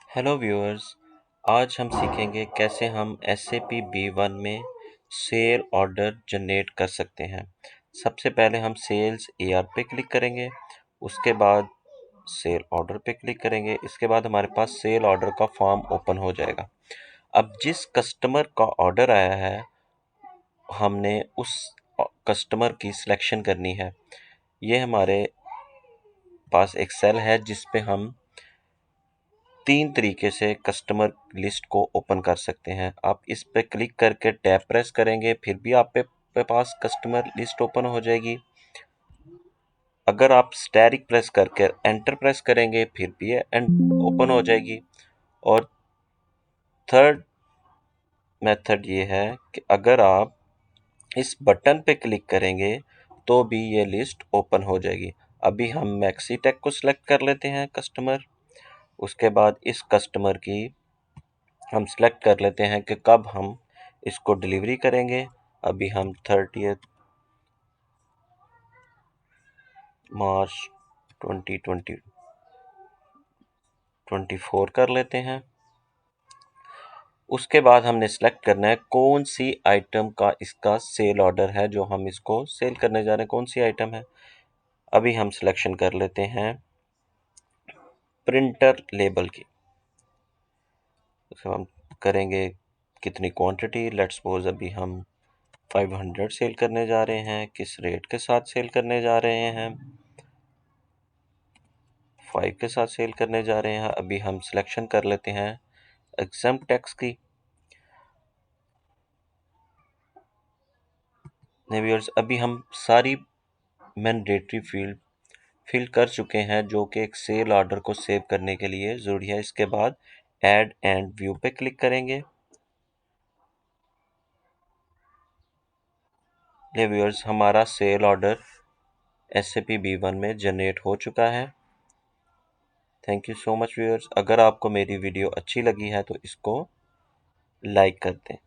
Hello viewers. आज हम सीखेंगे कैसे हम SAP B1 में सेल ऑर्डर जनरेट कर सकते हैं। सबसे पहले हम सेल्स AR पे क्लिक करेंगे, उसके बाद सेल ऑर्डर पे क्लिक करेंगे। इसके बाद हमारे पास सेल ऑर्डर का फॉर्म ओपन हो जाएगा। अब जिस कस्टमर का ऑर्डर आया है, हमने उस कस्टमर की सिलेक्शन करनी है। ये हमारे पास एक सेल है जिस पे हम 3 तरीके से कस्टमर लिस्ट को ओपन कर सकते हैं। आप इस पे क्लिक करके टैब प्रेस करेंगे, फिर भी आप पे पास कस्टमर लिस्ट ओपन हो जाएगी। अगर आप स्टैरिक प्रेस करके एंटर प्रेस करेंगे, फिर भी ये ओपन हो जाएगी। और थर्ड मेथड ये है कि अगर आप इस बटन पे क्लिक करेंगे तो भी ये लिस्ट ओपन हो जाएगी। अभी हम मैक्सीटेक को सिलेक्ट कर लेते हैं कस्टमर। उसके बाद इस कस्टमर की हम सेलेक्ट कर लेते हैं कि कब हम इसको डिलीवरी करेंगे। अभी हम 30 मार्च 2024 कर लेते हैं। उसके बाद हमने सेलेक्ट करना है कौन सी आइटम का इसका सेल ऑर्डर है, जो हम इसको सेल करने जा रहे हैं, कौन सी आइटम है। अभी हम सिलेक्शन कर लेते हैं प्रिंटर लेबल की। उसको हम करेंगे कितनी क्वांटिटी, लेट्स सपोज अभी हम 500 सेल करने जा रहे हैं। किस रेट के साथ सेल करने जा रहे हैं, 5 के साथ सेल करने जा रहे हैं। अभी हम सिलेक्शन कर लेते हैं एग्जाम टैक्स की। व्यूअर्स, अभी हम सारी मैंडेटरी फील्ड फिल कर चुके हैं जो कि एक सेल ऑर्डर को सेव करने के लिए ज़रूरी है। इसके बाद ऐड एंड व्यू पे क्लिक करेंगे। ये व्यूअर्स, हमारा सेल ऑर्डर SAP B1 में जनरेट हो चुका है। Thank you so much viewers. अगर आपको मेरी वीडियो अच्छी लगी है तो इसको लाइक कर दें।